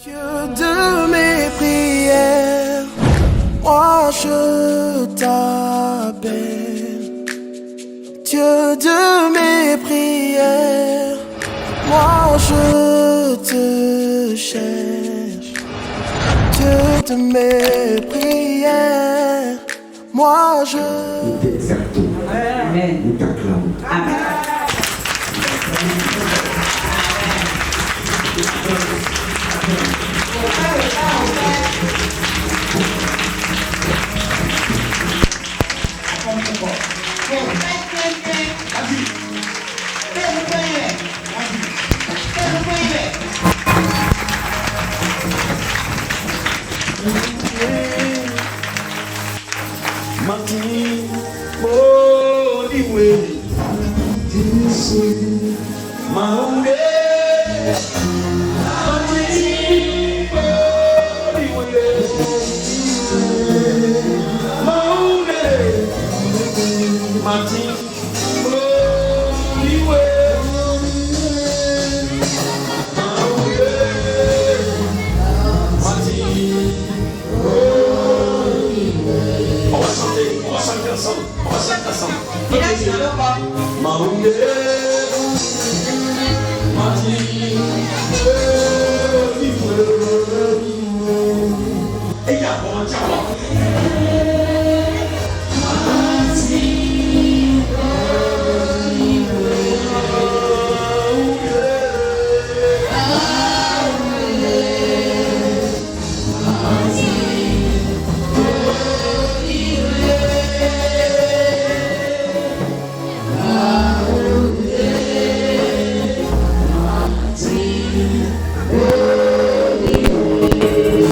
Dieu de mes prières, moi je t'appelle. Dieu de mes prières, moi je te cherche. Dieu de mes prières, moi je... Amen. Nous t'acclamons. Amen. Martin, oh, Liwe, Maunge, Martin, oh, Liwe, Maunge, Martin, oh, Liwe, Maunge, Martin. On va chanter ensemble, on va chanter ensemble. Maunge, Martin, et il y a bon diable.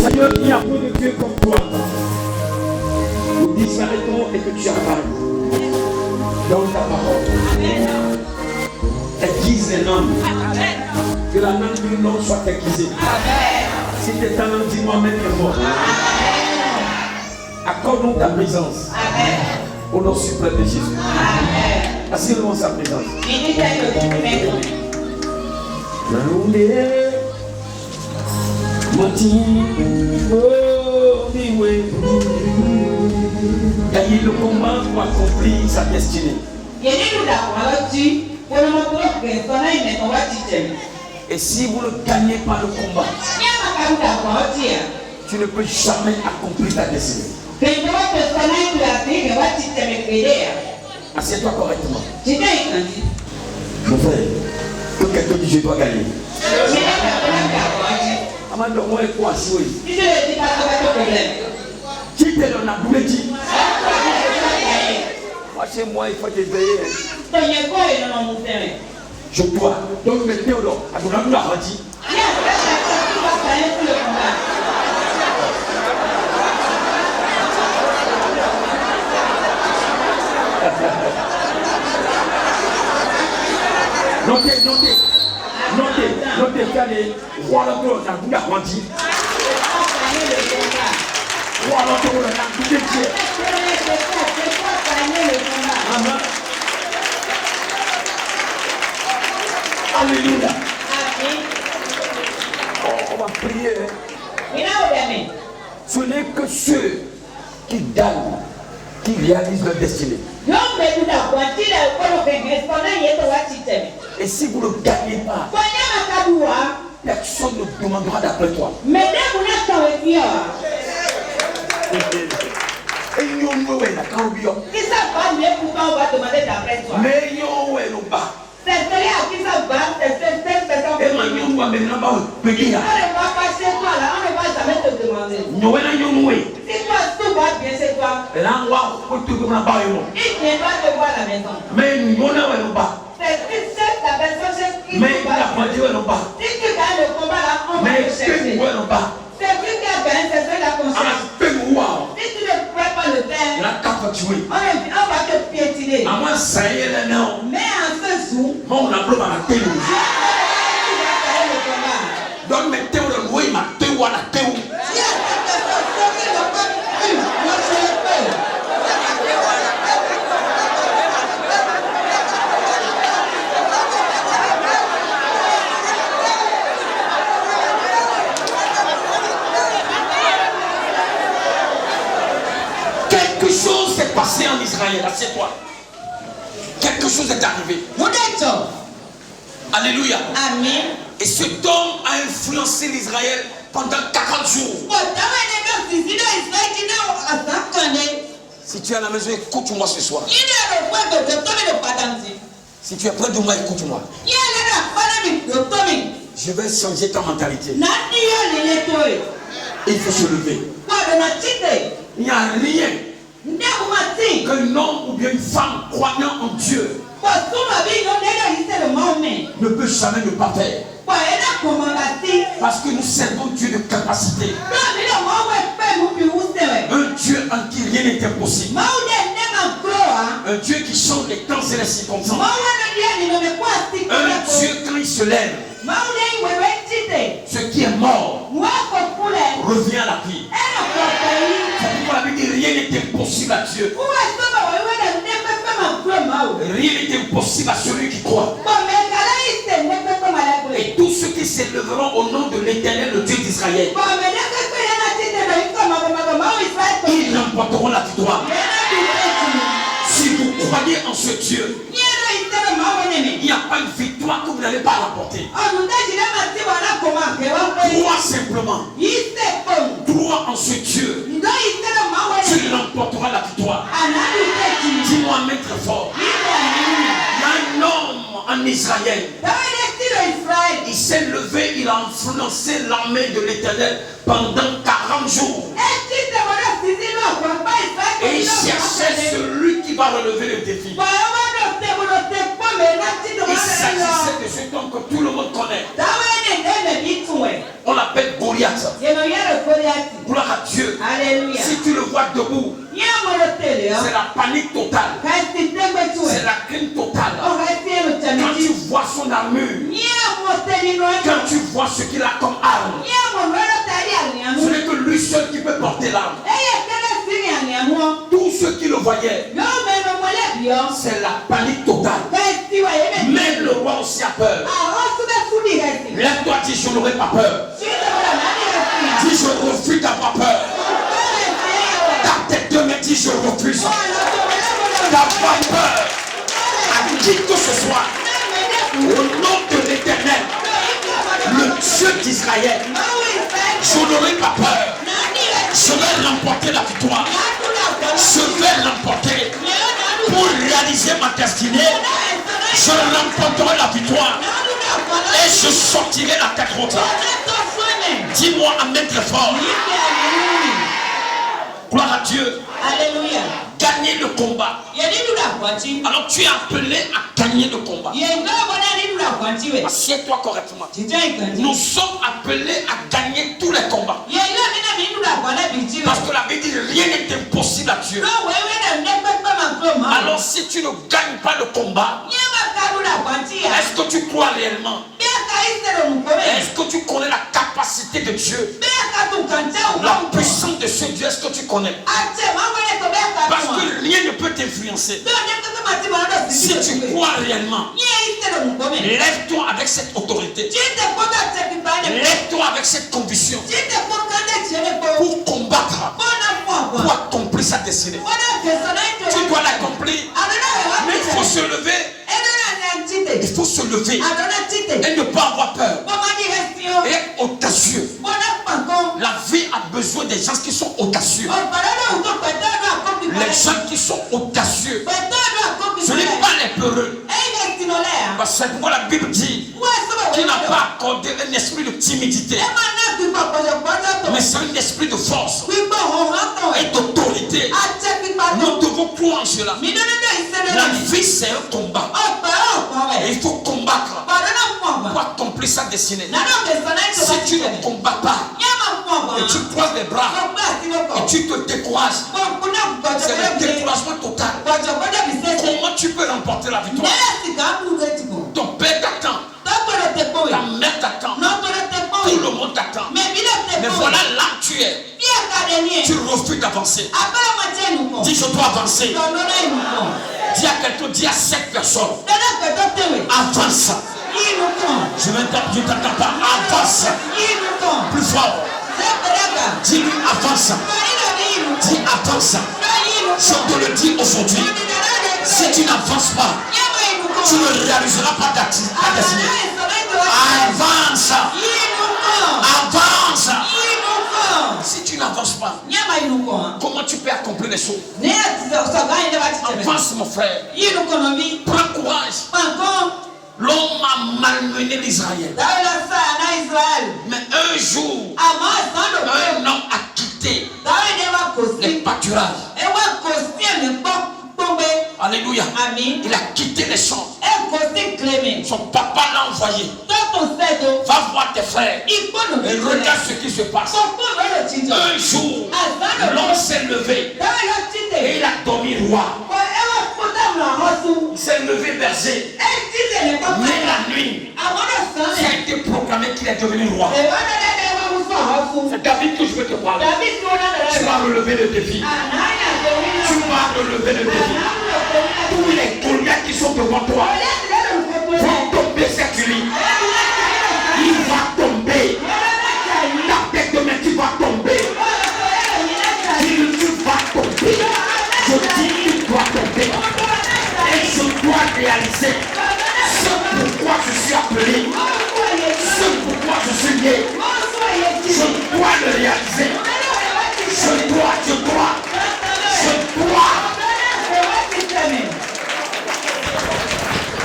Seigneur, il y a peu de Dieu comme toi. Nous disparaîtrons et que tu apparaîtras dans ta parole. Aiguise les langues. Que la langue du nom soit aiguisée. Si tu es ta langue, dis-moi même fort. Accorde-nous ta présence. Au nom suprême de Jésus. Assure-nous sa présence. Gagner le combat pour accomplir sa destinée. Et si vous ne gagnez pas le combat, tu ne peux jamais accomplir ta destinée. Assieds-toi correctement. Mon frère, que quelqu'un dit je dois gagner. Amando moi est quoi si oui. Qui te donne la boule dit. Moi chez moi il faut te veiller. Je dois. Donc me Théodore, à ton amour la dit. Notez, regardez, roi l'autre, la boule a grandi. Roi l'autre, la boule est tiers. Alléluia. On va prier. Ce n'est que ceux qui gagnent, qui réalisent leur destinée. Et si vous ne gagnez pas, personne ne demandera d'après toi. Et nous, donc mettez le loué, ma théoua la théoua. s'est passé en Israël. Assieds-toi. Quelque chose est arrivé. Alléluia. Amen. Et cet homme a influencé l'Israël pendant 40 jours. Si tu es à la maison, écoute-moi ce soir. Si tu es près de moi, écoute-moi. Je vais changer ta mentalité. Il faut se lever. Il n'y a rien qu'un homme ou bien une femme croyant en Dieu ne peut jamais ne pas faire. Parce que nous servons Dieu de capacité. Un Dieu en qui rien n'est impossible. Un Dieu qui change les temps et les circonstances. Un Dieu quand il se lève, ce qui est mort revient à la vie. C'est pourquoi la Bible dit rien n'est impossible à Dieu. Rien n'est impossible à celui qui croit. Et tous ceux qui s'élèveront au nom de l'Éternel, le Dieu d'Israël, ils remporteront la victoire. Si vous croyez en ce Dieu, il n'y a pas une victoire que vous n'allez pas remporter. Crois simplement. Crois en ce Dieu. Tu remporteras la victoire. Dis-moi, maître fort. Il y a un homme en Israël. Il s'est levé, il a influencé l'armée de l'Éternel pendant 40 jours. Et il cherchait celui qui va relever le défi. Il s'agissait de cet homme que tout le monde connaît. On l'appelle Goliath. Gloire à Dieu. Alléluia. Si tu le vois debout, c'est la panique totale. C'est la crainte totale. Quand tu vois son armure, quand tu vois ce qu'il a comme arme, ce n'est que lui seul qui peut porter l'arme. Tous ceux qui le voyaient, c'est la panique totale. Même le roi aussi a peur. Lève-toi, dis je n'aurai pas peur. Dis je refuse d'avoir peur. Ta tête de me dit je refuse d'avoir peur à qui que ce soit. Au nom de l'Éternel, le Dieu d'Israël, je n'aurai pas peur. Je vais remporter la victoire. Je vais l'emporter pour réaliser ma destinée. Je remporterai la victoire et je sortirai la tête haute. Dis-moi amen très fort. Gloire à Dieu. Alléluia. Gagner le combat. Alors tu es appelé à gagner le combat. Assieds-toi correctement. Nous sommes appelés à gagner tous les combats. Parce que la Bible dit rien n'est impossible à Dieu. Alors si tu ne gagnes pas le combat, est-ce que tu crois réellement? Est-ce que tu connais la capacité de Dieu? La puissance de ce Dieu, est-ce que tu connais? Parce que rien ne peut t'influencer. Si tu crois réellement, lève-toi avec cette autorité. Lève-toi avec cette conviction pour combattre, pour accomplir sa destinée. Tu dois l'accomplir, mais il faut se lever. Il faut se lever et ne pas avoir peur et être audacieux. La vie a besoin des gens qui sont audacieux. Les gens qui sont audacieux, ce n'est pas les peureux. Parce que pourquoi la Bible dit qu'il n'a pas accordé un esprit de timidité, mais c'est un esprit de force et d'autorité. Nous devons croire en cela. La vie c'est un combat. Et il faut combattre pour accomplir sa destinée. Si tu ne combats pas et tu croises les bras et tu te décourages, c'est le découragement total. Comment tu peux remporter la victoire? Ton père t'attend, ta mère t'attend, tout le monde t'attend. Mais voilà là où tu es. Tu refuses d'avancer. Dis je dois avancer. Dis à quelqu'un, dis à 7 personnes, avance. Je ne t'entends pas, avance. Plus fort. Dis-lui avance. Dis avance. Je te le dis aujourd'hui. Si tu n'avances pas, tu ne réaliseras pas ta destinée. Avance. Avance. Si tu n'avances pas, comment tu peux accomplir les choses? Avance, mon frère. Prends courage. L'homme a malmené l'Israël. Mais un jour, un homme a quitté les pâturages. Alléluia. Il a quitté les champs. Son papa l'a envoyé. Va voir tes frères et regarde ce qui se passe. Un jour, l'homme s'est levé et il a dormi roi. Il s'est levé berger. Mais la nuit, il a été proclamé qu'il est devenu roi. C'est David que je veux te parler. Tu vas relever le défi. Tu vas relever le défi. Tous les Goliaths qui sont devant toi vont tomber cette nuit. Il va tomber. Ta tête de main, tu vas tomber. Tu vas tomber. Je dis, tu dois tomber. Et je dois réaliser ce pourquoi je suis appelé. Ce pourquoi je suis né. Je dois le réaliser. Je dois.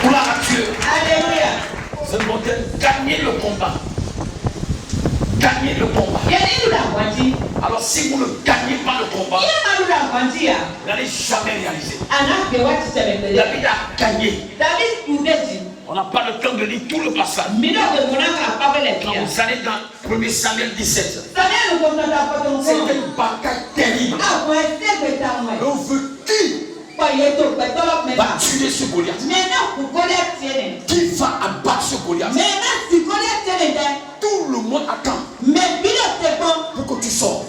Gloire à Dieu. Alléluia. C'est mon thème. Gagner le combat. Gagner le combat. Alors si vous ne gagnez pas le combat, vous n'allez jamais réaliser. David a gagné. On n'a pas le temps de lire tout le passage. Quand vous allez dans 1 Samuel 17, c'est une bataille terrible. On veut qui va tuer ce Goliath? Qui va abattre ce Goliath? Tout le monde attend pour que tu sors.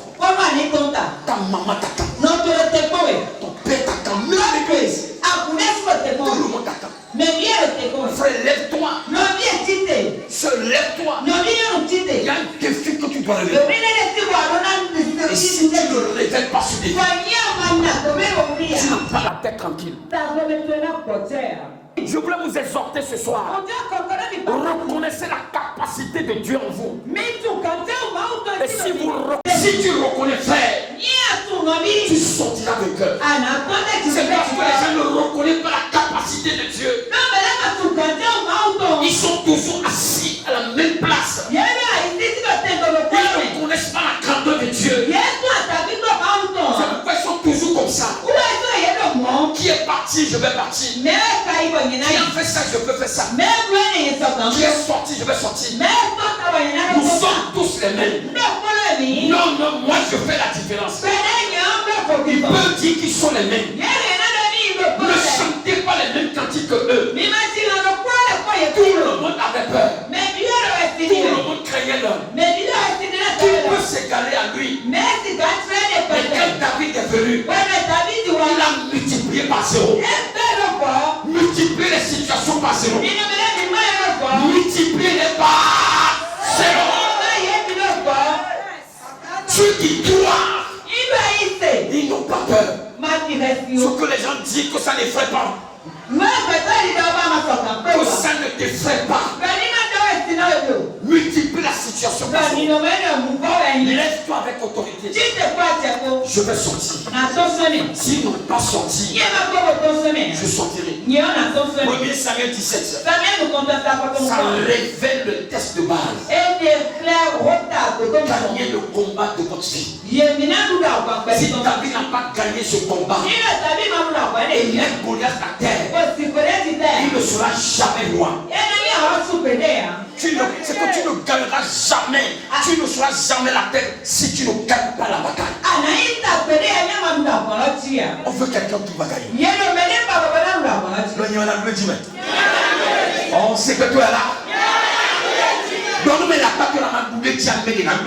Ta maman t'attend. Ton père t'attend. Même l'église. Tout le monde t'attend. Frère, lève-toi. Se lève-toi. Il y a un défi que tu dois relever. Et si tu ne le révèles pas ce défi, tu n'as pas la tête tranquille. Je voulais vous exhorter ce soir. Reconnaissez la capacité de Dieu en vous. Et si tu reconnais, frère, tu sortiras de cœur. C'est parce que les gens ne reconnaissent pas la capacité de Dieu. Ils sont toujours assis à la même place. Ils ne connaissent pas la grandeur de Dieu. C'est pourquoi ils sont toujours comme ça. Qui est parti, je vais partir. Qui a fait ça, je peux faire ça. Qui est sorti, je vais sortir. Nous sommes tous les mêmes. Non, moi je fais la différence. Il peut dire qu'ils sont les mêmes. Ne chantez pas les mêmes cantiques que eux. Tout le monde avait peur. Tout le monde craignait l'homme. Qui peut s'égaler à lui? Mais quand David est venu, il a multiplié par zéro. Multiplier les situations par zéro. Multiplier-les par zéro. Ceux qui croient, ils n'ont pas peur. Ce que les gens disent que ça n'effraie pas. Que ça ne t'effraie pas. Multiplie la situation. Lève-toi avec autorité. Je vais sortir. S'ils n'ont pas sorti, je sortirai. 1 Samuel 17. Ça révèle le test de base. Gagner le combat de votre vie. Si David n'a pas gagné ce combat, et même Goliath à terre, il ne sera jamais roi. C'est que tu ne gagneras jamais. Tu ne seras jamais la tête si tu ne gagnes pas la bataille. On veut quelqu'un qui va gagner. On sait que toi là. Donne-moi la tête de la main pour que tu aies la main.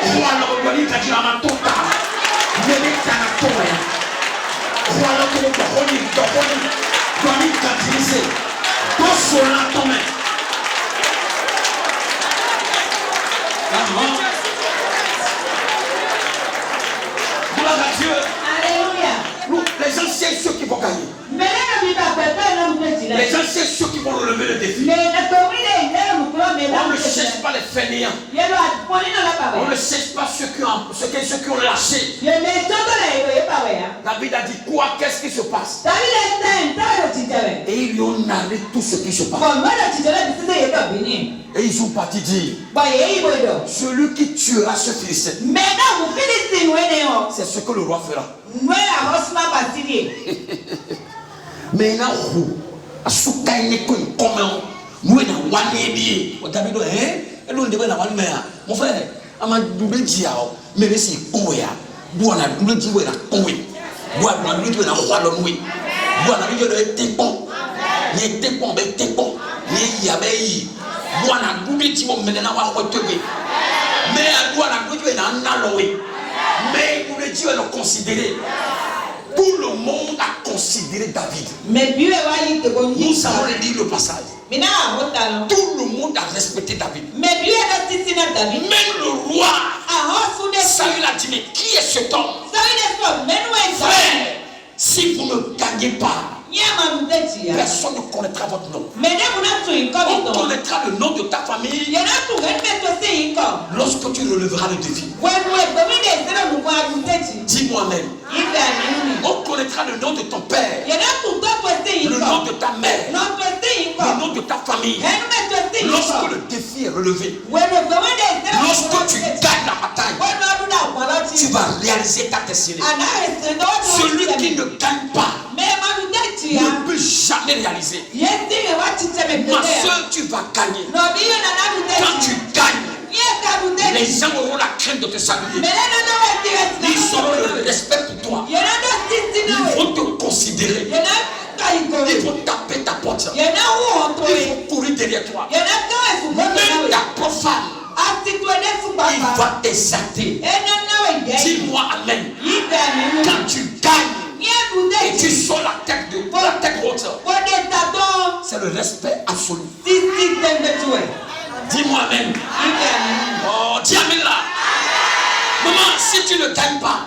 Voilà, on doit dire que tu as la main totale. Voilà comment tu gloire à Dieu. cherche pas les fainéants. On ne cherche pas ceux qui ont lâché. David a dit quoi? Qu'est-ce qui se passe? Et ils lui ont narré tout ce qui se passe. Et ils sont partis dire, celui qui tuera ce Philistin, c'est ce que le roi fera. Mais il a a soukaine comme comment nous na wane bi o David eh elo ndebe na wane ya mon frère ama double dia o mais c'est koya boana double dia na kowe boana double dia na kwalo nwe boana bi do tempo ni tempo be tempo ni ya be yi boana double dia mo mena wa ko tebe mais boana double dia na nalowe mais double dia le considérer. Tout le monde a considéré David. Nous allons lire le passage. Tout le monde a respecté David. Même le roi Saül a dit, mais qui est cet homme? Frère, si vous ne gagnez pas, personne ne connaîtra votre nom. On connaîtra le nom de ta famille lorsque tu relèveras le défi. Dis-moi même. On connaîtra le nom de ton père, le nom de ta mère, le nom de ta famille. Lorsque le défi est relevé, lorsque tu gagnes la bataille, tu vas réaliser ta destinée. Celui qui ne gagne pas ne peut jamais réaliser. Ma soeur, tu vas gagner. Quand tu gagnes, les gens auront la crainte de te saluer. Ils auront le respect pour toi. Ils vont te considérer. Ils vont taper ta porte. Ils vont courir derrière toi. Même ta profane, il va t'exalter. Dis-moi amen. Quand tu gagnes et tu sors la tête haute, c'est le respect absolu. Dis-moi amen. Oh, dis amen là. Maman, si tu ne gagnes pas,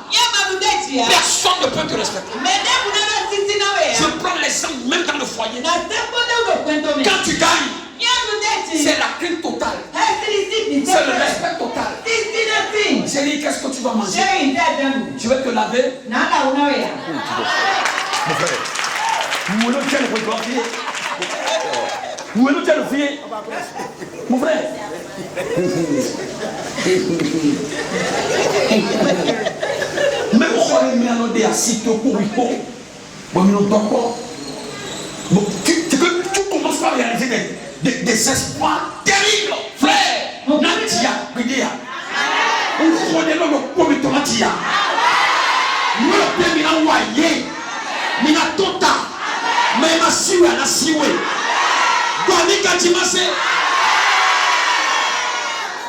personne ne peut te respecter. Je prends l'exemple même dans le foyer. Quand tu gagnes, c'est la crainte totale. C'est le respect total. Chérie, qu'est-ce que tu vas manger? Tu veux te laver? Mon frère, où est le fier? Mon frère. Même si on est mis à assis pour tu commences par réaliser des espoirs terribles. Frère, Nadia, Guinea. On connaît le premier tomatia. Nous le premier envoyé. Mina tota. Mais ma siwe na siwe.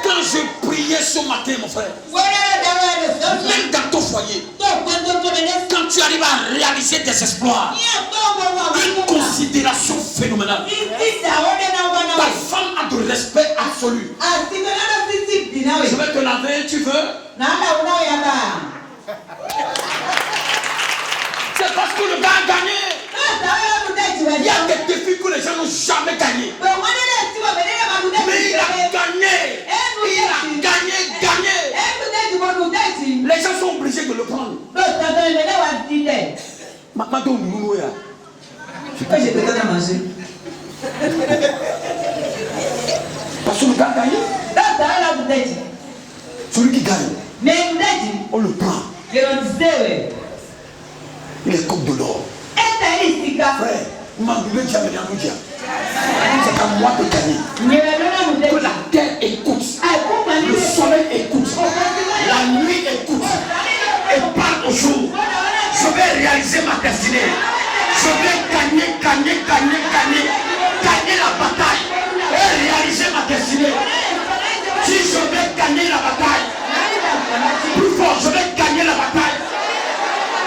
Quand je priais ce matin, mon frère, même dans ton foyer, quand tu arrives à réaliser des exploits, une considération phénoménale, ta femme a de respect absolu. Je vais te laver, tu veux? C'est parce que le gars a gagné. Il y a des défis que les gens n'ont jamais gagnés. Mais il a gagné. Il a gagné. Les gens sont obligés de le prendre. Madame Nouya. Parce que le gars a gagné. Celui qui gagne, on le prend. Il est comme de l'or. Frère, c'est à moi de gagner. Que la terre écoute, le soleil écoute, la nuit écoute et parle au jour. Je vais réaliser ma destinée. Je vais gagner la bataille et réaliser ma destinée. Si je vais gagner la bataille, plus fort, je vais gagner la bataille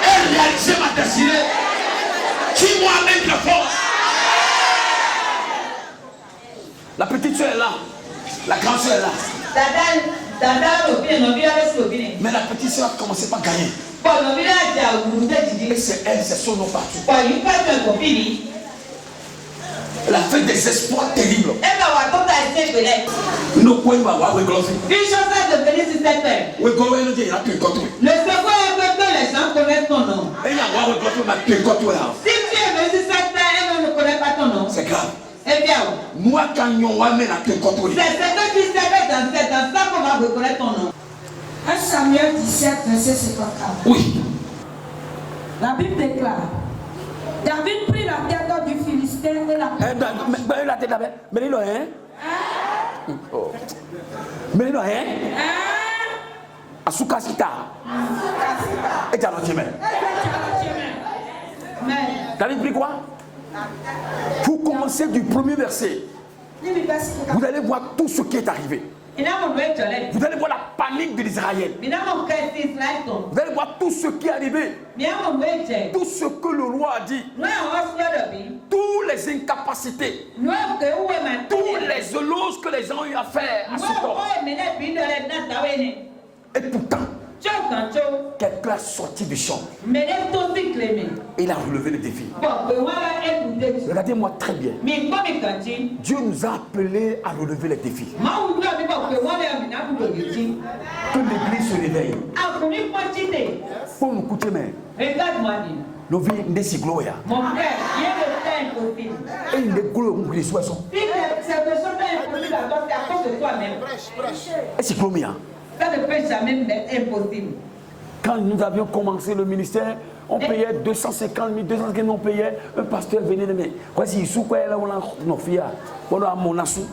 et réaliser ma destinée. Dis-moi avec la force. La petite soeur est là. La grande soeur est là. Mais la petite soeur a commencé par gagner. Et c'est elle, c'est son nom partout. Elle a fait des espoirs terribles. Elle va voir comme ça, elle s'est Nous pouvons avoir une chose est de venir sur cette terre. Le second est que les gens connaissent ton nom. Si tu es venu sur cette terre et on ne connaît pas ton nom, c'est grave. Eh bien, C'est ce que tu savais dans ça qu'on va reconnaître ton nom. 1 Samuel 17, verset 54. Oui. La Bible déclare: David prit la tête du Philistin et la tête d'abord. Mais il a Mais il a Asukasita. Et tu as l'autre main. David prit quoi? Vous commencez du premier verset. Vous allez voir tout ce qui est arrivé. Vous allez voir la panique de l'Israël. Vous allez voir tout ce qui est arrivé. Tout ce que le roi a dit. Toutes les incapacités. Tous les éloges que les gens ont eu à faire à ce temps. Et pourtant, quelqu'un a sorti du champ. Il a relevé le défi. Regardez-moi très bien. Dieu nous a appelés à relever les défis. Que l'église se réveille. Pour nous écouter, mais nos vies ne sont pas gloires. Mon frère, il y a le temps impossible. Et il est gloire où les soins sont. Si cette personne est impossible, alors c'est à cause de toi-même. Et c'est combien? Ça ne peut jamais être impossible. Quand nous avions commencé le ministère, on payait 250 000, 250 000, on payait, un pasteur venait de me voici, il sous quoi là, on a nos filles, on a mon assou.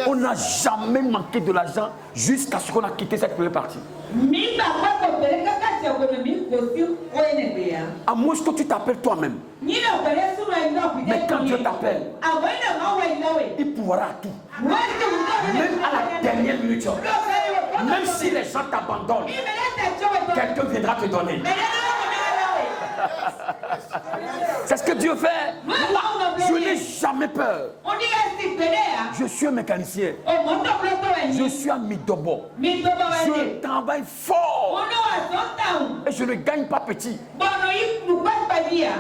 On n'a jamais manqué de l'argent jusqu'à ce qu'on a quitté cette première partie. À moins que tu t'appelles toi-même. Mais quand Dieu t'appelle, il pourra tout. Même à la dernière minute. Même si les gens t'abandonnent, quelqu'un viendra te donner. C'est ce que Dieu fait. Moi, je n'ai jamais peur. Je suis un mécanicien. Je suis un midobo. Je travaille fort. Et je ne gagne pas petit.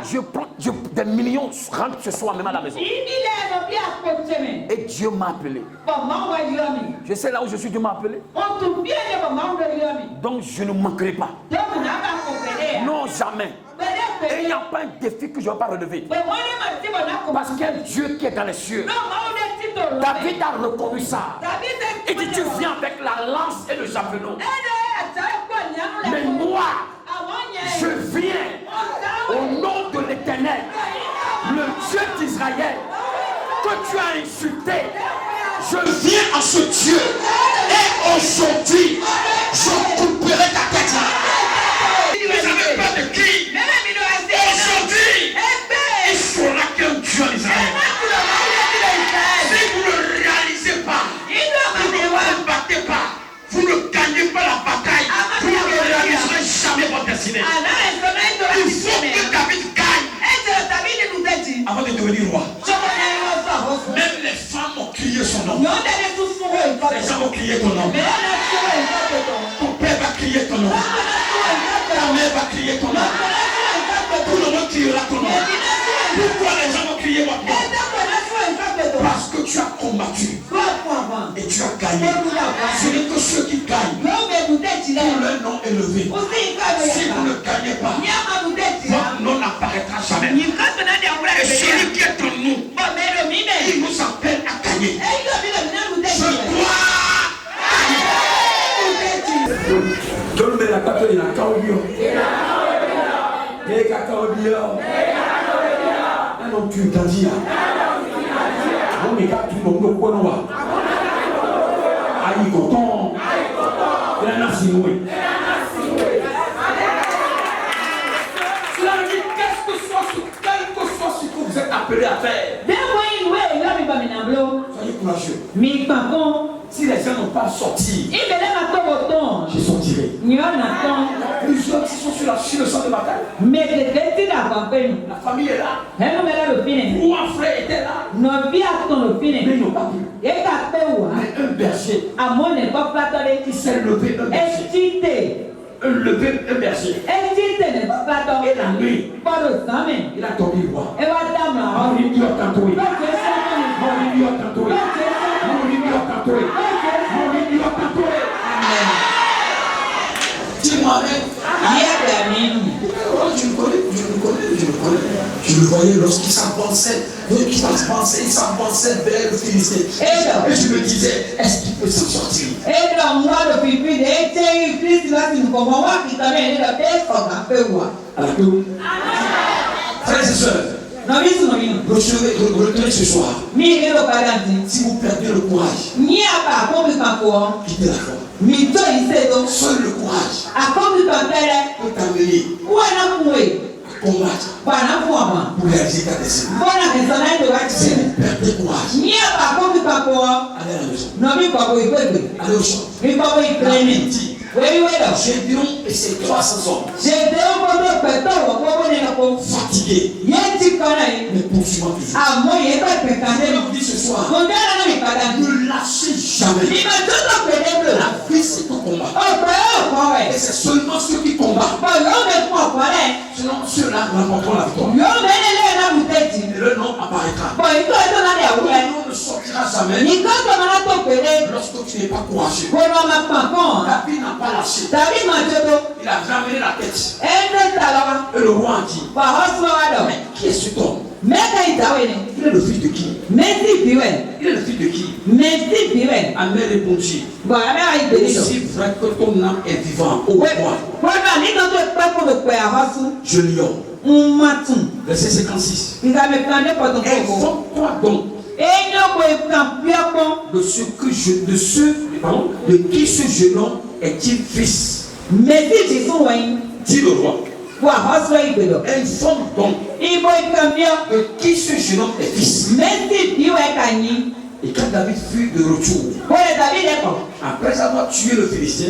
Je prends des millions rentrent ce soir même à la maison. Et Dieu m'a appelé. Je sais là où je suis, Dieu m'a appelé. Donc je ne manquerai pas. Non, jamais. Et il n'y a pas un défi que je ne vais pas relever. Parce qu'il y a Dieu qui est dans les cieux. David a reconnu ça. Il dit, tu viens avec la lance et le javelot. Mais moi, je viens au nom de l'Éternel, le Dieu d'Israël, que tu as insulté. Je viens à ce Dieu. Et aujourd'hui, je couperai ta tête là. Vous n'avez pas de qui? Aujourd'hui, il faudra qu'un Dieu en Israël. Si vous ne réalisez pas, vous ne vous battez pas, vous ne gagnez pas la bataille, vous ne réaliserez jamais votre destinée. Il faut que David gagne avant de devenir roi. Même les femmes ont crié son nom. Les gens ont crié ton nom. Ton père va crier ton nom. Ta mère va crier ton nom. Tout le monde criera ton nom. Pourquoi les gens vont crier votre nom? Parce que tu as combattu et tu as gagné. Ce n'est que ceux qui gagnent pour leur nom élevé. Si vous ne gagnez pas, votre nom n'apparaîtra jamais. Et celui qui est en nous, il nous appelle à gagner. Je dois tu t'as dit on est quatre tout le monde quoi non va aïe coton il a nasi oui cela veut dire quel que soit ce que vous êtes appelé à faire soyez courageux. Si les gens n'ont pas sorti, je sortirai. Plusieurs qui sont sur le champ de bataille. La famille est là. Ou un frère était là. Mais ils n'ont pas pu. Mais un berger qui s'est levé, un berger. Levé un berger. Et la nuit, il a dormi roi. Dis-moi, je le voyais lorsqu'il s'avançait, il s'avançait vers le Philistin. Et je me disais, est-ce qu'il peut s'en sortir? Frères et sœurs, retenez ce soir. Si vous perdez le courage, quittez la foi. Seul le courage peut t'amener à combattre pour réaliser ta destinée. Si vous perdez le courage, allez à la maison, allez au champ. Gédéon et ses 300 hommes fatigués, mais poursuivant toujours. Je vous dis ce soir, ne lâchez jamais. La vie c'est un combat. Et c'est seulement ceux qui combattent, selon ceux-là remporteront la victoire. Et le nom apparaîtra. Le nom ne sortira jamais lorsque tu n'es pas courageux. David n'a pas lâché. Il a ramené la tête. Et le roi a dit, mais qui est cet homme? Il est le fils de qui? Il est le fils de qui? Amel répondit, si vrai que ton âme est vivante, ô roi, je l'ignore. Verset 56. Informe-toi donc de qui ce jeune homme est-il fils? Dit le roi. Informe donc de qui ce jeune homme est fils. Et quand David fut de retour, après avoir tué le Philistin,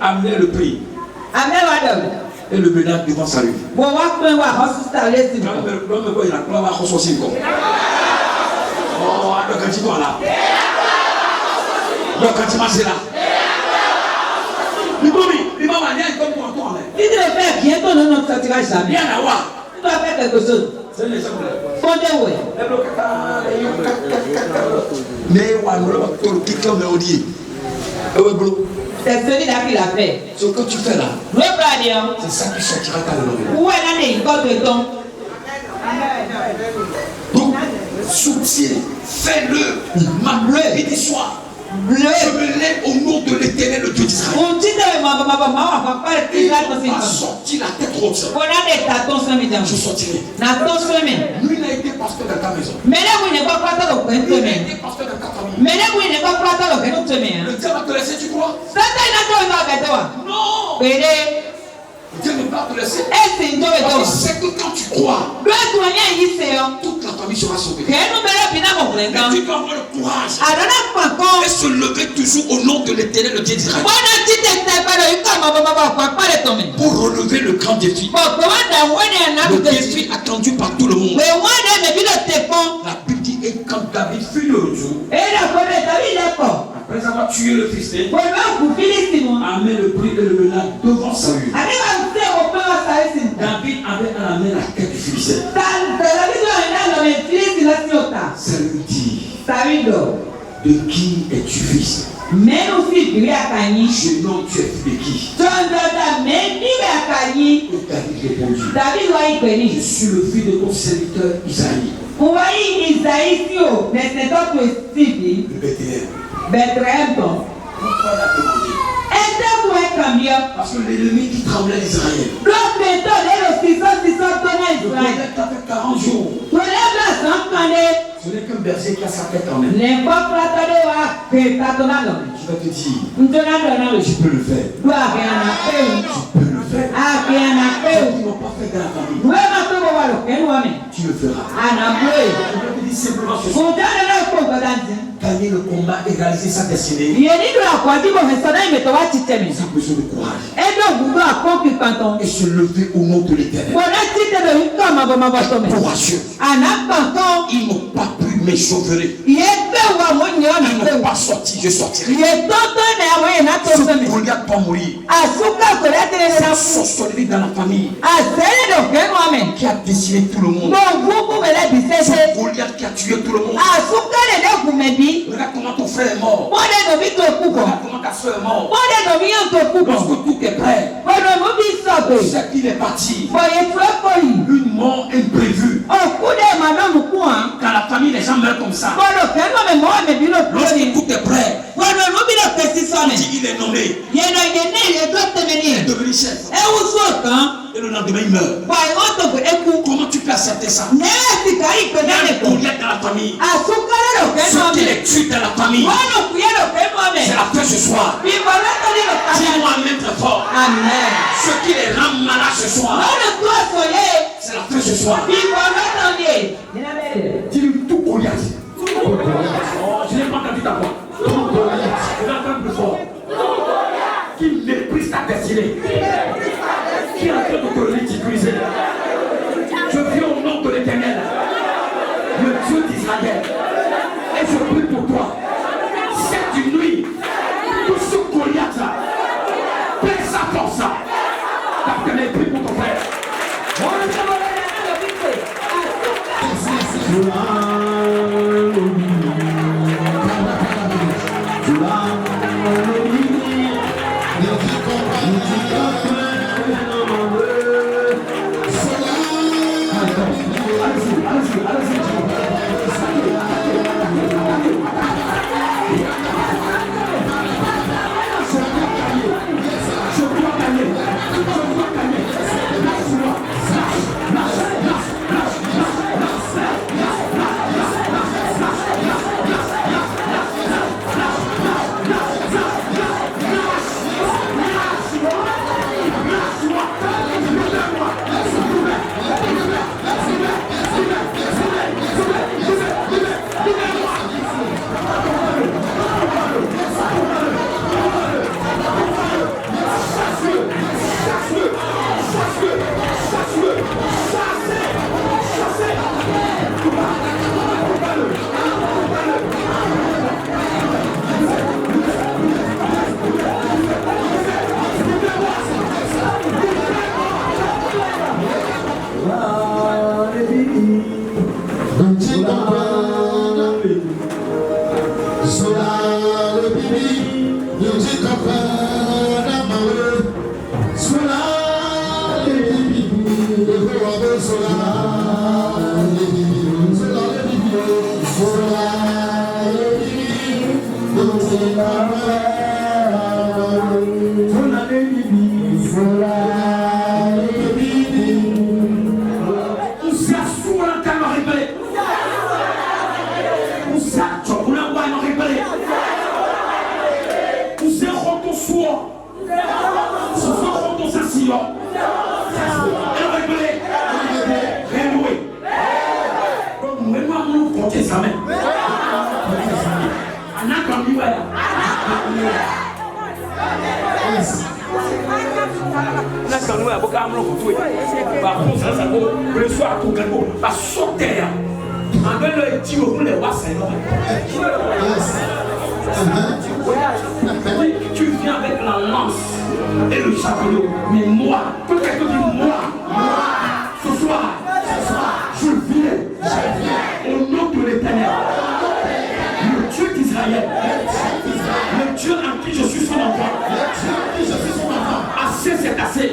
amené le prix et le mena devant sa rue. L'homme il a cloué à Rosso. Oh, quand tu vas là. Quand tu vas là. Il m'a manié comme pour toi. Si tu le fais bientôt, non, ne sortira jamais. Bien à voir. Tu dois faire quelque chose. C'est l'exemple. Mais c'est celui-là qui l'a fait. Ce que tu fais là, c'est ça qui sortira ta langue. Donc, soutiens, fais-le, m'appelle et dis-sois. Je me lève au nom de l'Éternel, le Dieu d'Israël. Il va sortir la tête haute. Je sortirai. Lui n'a été pasteur dans ta maison. Il a été pasteur dans ta famille. Le diable va te laisser, tu crois? Non. Dieu ne va pas te laisser. Parce que c'est que quand tu crois, toute la famille sera sauvée. Mais tu dois avoir le courage et se lever toujours au nom de l'Éternel, le Dieu d'Israël. Pour relever le grand défi. Le défi attendu par tout le monde. La Bible dit, et quand David fut de retour, après avoir tué le Philistin, amène le prix et le mena devant sa rue. David avait à la main la tête du Philistin. Ça lui dit, de qui es-tu fils? Je nomme tu es fils de qui? Et David répondit, je suis le fils de ton serviteur Isaïe. De Bethléem. Pourquoi il a demandé? Parce que l'ennemi qui tremblait d'Israël. Ça fait 40 jours. Ce n'est qu'un berger qui a sa tête en main. Je vais te dire, je peux le faire. Je peux le faire. Ceux qui n'ont pas fait dans la famille, tu le feras. Je vais te dire simplement ce soir. Gagner le combat et réaliser sa destinée. Il a besoin de courage. Et se lever au nom de l'Éternel. Courageux. Ils n'ont pas pu m'échauffer. Ils n'ont pas sorti, je sortirai. Ce Goliath va mourir. Sorcellerie dans la famille qui a décimé tout le monde. C'est Goliath qui a tué tout le monde. Regarde comment ton frère est mort. Regarde comment ta soeur est morte. Lorsque tout est prêt, c'est qu'il est parti. Une mort imprévue. Quand la famille, les gens meurent comme ça. Lorsque tout est prêt, on dit il est nommé. Il est devenu chef. Et le lendemain il meurt. Comment tu peux accepter ça? Il y a un Goliath dans la famille. Ce qui les tue dans la famille, c'est la fin ce soir. Dis-moi même très fort. Amen. Ce qui les rend malades ce soir, c'est la fin ce soir. Dis-lui tout Goliath. Je n'ai pas entendu ta voix. Tout Goliath. Je vais entendre plus fort. Qui méprise ta destinée. Qui est en train de te ridiculiser. Je viens au nom de l'Éternel, le Dieu d'Israël, et je prie pour toi. Cette nuit, tout ce Goliath là, pèse sa force. Parce que j'ai pris pour ton frère. Tu viens avec la lance et le javelot, mais moi, peut-être que moi, ce soir, je viens au nom de l'Éternel, le Dieu d'Israël, le Dieu en qui je suis son enfant. Assez, c'est assez.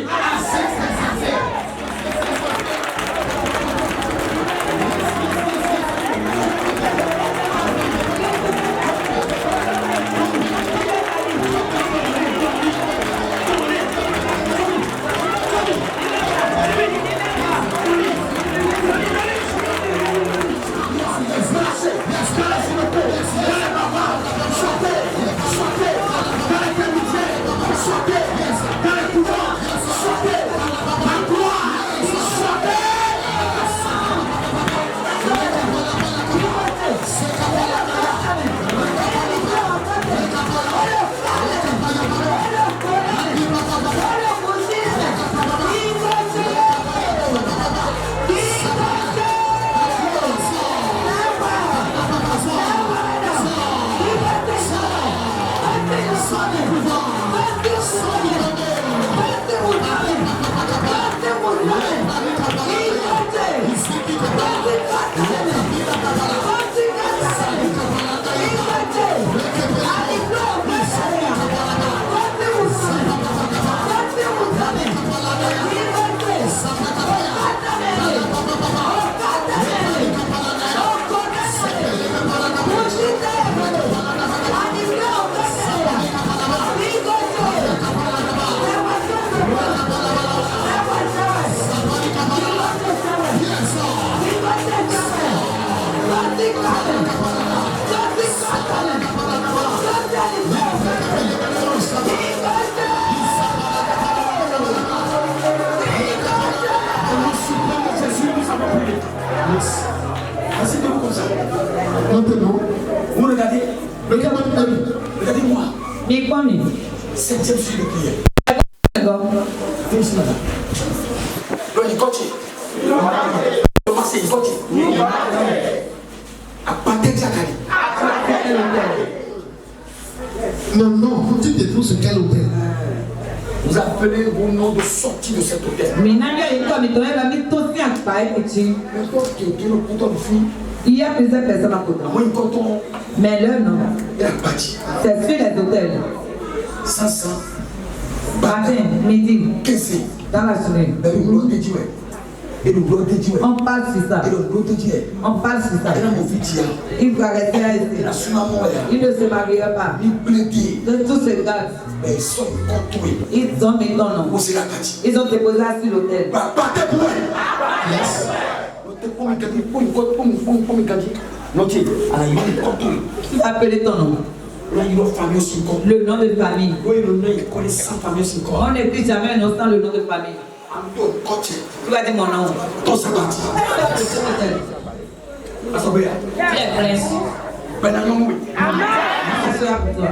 Asseyez-vous comme ça. Maintenant, Vous regardez. regardez-moi. Mais quoi, mais 7e suite de prière. d'accord. Félicite madame. Donc il continue. Commencez, il continue. À partir de Zakari. Non, non, vous dites de tout ce quel hôtel. Vous appelez vos noms de sortie de cet hôtel. Mais Nanga et toi, mais toi, elle a mis tout ça à pareil petit. N'importe qui est le couteau de fille. Il y a plusieurs personnes à côté. Moi, quand on Mais là, non. est à partir. C'est sur les hôtels. 500. Matin, midi, Qu'est-ce que dans la journée. c'est? Le gloire de Dieu. Et le gloire de Dieu. On parle sur ça. Et le gloire de Dieu. On parle sur ça. Et là, mon fils, Il va rester là ici. il a su maman. Il ne se mariera pas. Il plaidait. De tous ces gars, Mais ils sont contrôlés. ils ont mis ton nom. Où c'est la Kati? Ils ont déposé ça sur l'hôtel. Bah, partez pour moi. Yes. Pour me gagner. Non, tiens, alors il va me contrôler. Qui va appeler ton nom? Là, il va famille aussi. Le nom de famille. Oui, le nom, il connaît 100 familles aussi. On n'écrit jamais un nom sans le nom de famille. Ando, côté. Tu vas dire mon nom. Ton sabati. Asobea. Tu es prince. Ben, non, oui. Je suis pour toi.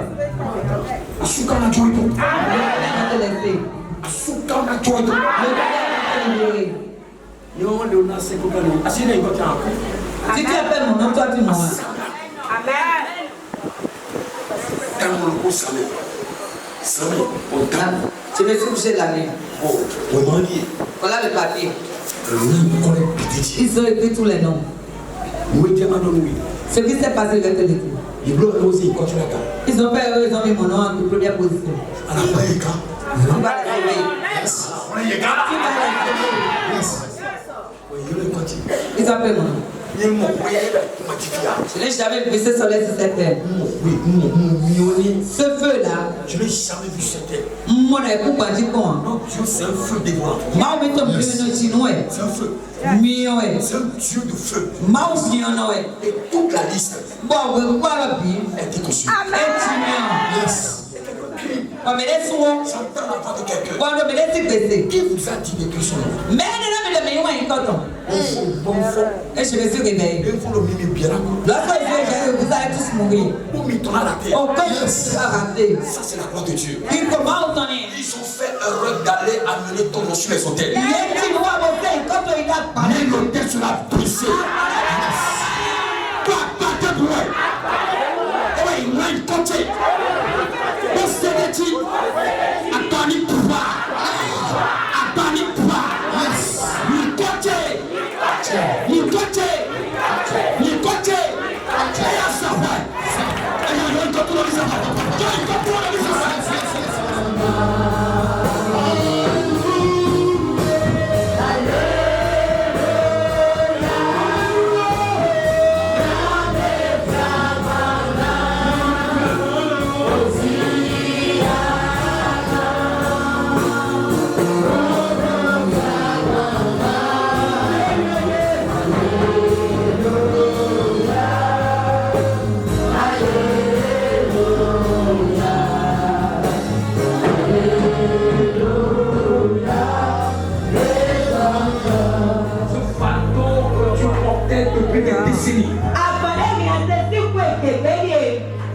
Asuka na joie. Je vais te laisser. Asuka na joie. Je vais te libérer. Non, Léonard, c'est pour gagner. Asseyez-vous, il va te Si tu appelles mon nom, toi tu mourras. Quand on le salé. Salé, on t'a. Je vais se coucher la nuit. Oh, on m'a dit. Voilà le papier. Le nom, on connaît petit. Ils ont écrit tous les noms. Oui, tu m'as donné oui. Ce qui s'est passé, je vais te le dire. Il bloque aussi, il continue à faire. Ils ont fait eux, ils ont mis mon nom en première position. À la fin, il y a. Tu vas les réveiller. Yes. Tu vas les réveiller. Yes. Oui, il est parti. Ils ont appelé mon nom. Il est mort. Oui, il est mort. Je n'ai jamais vu ce soleil sur cette terre. Oui, Ce feu-là, je n'ai jamais vu cette terre. mon époux m'a dit quoi? Non, Dieu, c'est un feu dévorant. Ma ou ton plus chinois. C'est un feu. Mio C'est un Dieu de feu. Ma ou bien noé. Et toute la liste Bon, voilà bien. a été conçue. Et tu viens. Yes. On me laisse où? J'entends la voix de quelqu'un On me laisse baisser. qui vous a dit d'écrire son nom. Mais le meilleur est content. Bon fond. Et je me suis réveillé. Il faut le mimi bien là. Lorsque vous allez tous mourir. Pour m'y tourner à la terre. Au cas où tu vas rater. Ça, c'est la gloire de Dieu. Il comment on est? Ils ont fait erreur d'aller amener ton nom sur les hôtels. Il est qui doit monter quand il a parlé. Mais l'hôtel sera brisé. Pas de bruit. Oui, il m'a compté. Postérité. Attendez pouvoir. Attendez pouvoir. Yes. Il compte. Il compte. Il compte. Et à savoir. Et il compte pour le savoir. Il compte pour le savoir.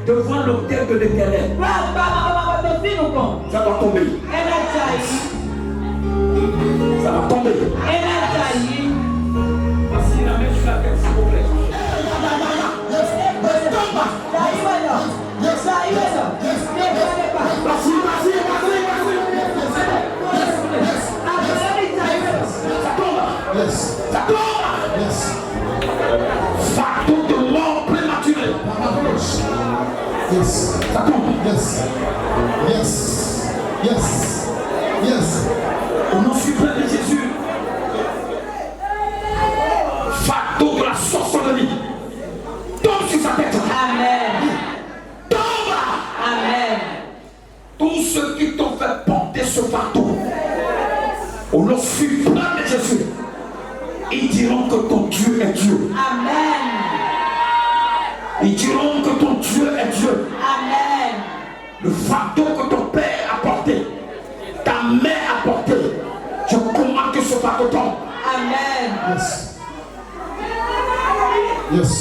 Devant l'autel de l'Éternel. Ça va tomber. Ça va tomber. Voici la main sur la tête, s'il vous plaît. Yes. Ça tombe. Yes. Yes. Yes. Yes. Au nom suprême de Jésus. Fardeau de la sorcellerie. Tombe sur sa tête. Amen. Tombe. Amen. Tous ceux qui t'ont fait porter ce fardeau, au nom suprême de Jésus, ils diront que ton Dieu est Dieu. Amen. Ils diront que ton Dieu est Dieu. Amen. Le fardeau que ton père a porté, ta mère a porté, je commande que ce fardeau tombe. Amen. Yes. Yes.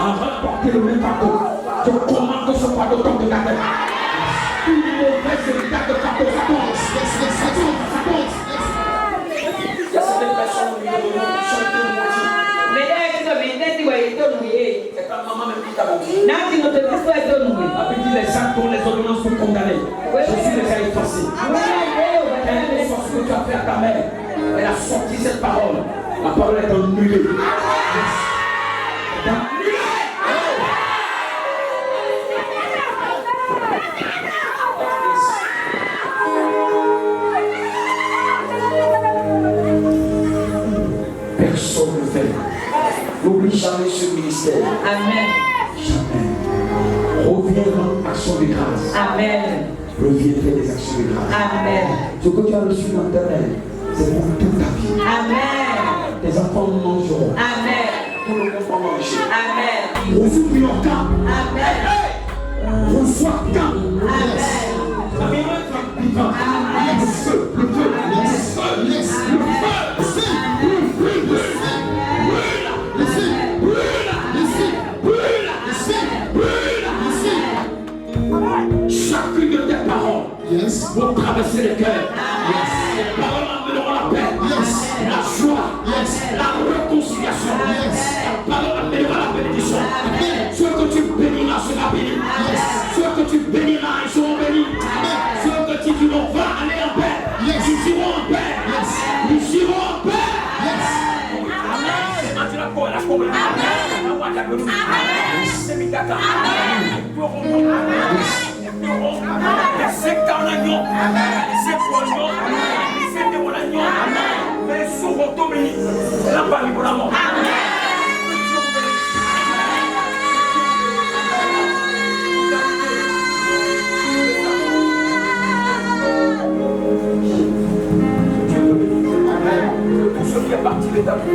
En remporter le même fardeau, je commande que ce fardeau tombe de ta tête. Une mauvaise héritage de fardeau, ça tombe. Yes. Yes. Ça tombe. Ça tombe. Il y a certaines personnes qui ont chanté le maudit. C'est quand maman me dit d'abord. La petite les saints dont les ordonnances sont condamnées. Jésus les a effacés. Quelle est ce que tu as fait à ta mère? Elle a sorti cette parole. La parole est annulée. Personne ne fait. N'oublie jamais ce ministère. Amen. Jamais. Reviens dans l'action de grâce. Amen. Reviens faire des actions de grâce. Amen. Ce que tu as reçu dans ta main, c'est pour toute ta vie. Amen. Tes enfants mangeront. Amen. Tout le monde va manger. Amen. Reçois ton camp. Amen. Reçois camp. Amen. La maison est vivante. Le feu, le feu, le feu, le feu. Chacune de tes paroles vont traverser les cœurs. Les paroles amèneront la paix, la joie, la réconciliation. La parole amènera la bénédiction. Ceux que tu béniras sera béni. Ceux que tu béniras, ils seront bénis. Ceux que tu diras, va aller en paix. Ils iront en paix. Ils iront en paix. Tout ce qui est parti de ta vie.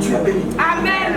Tu es béni. Amen.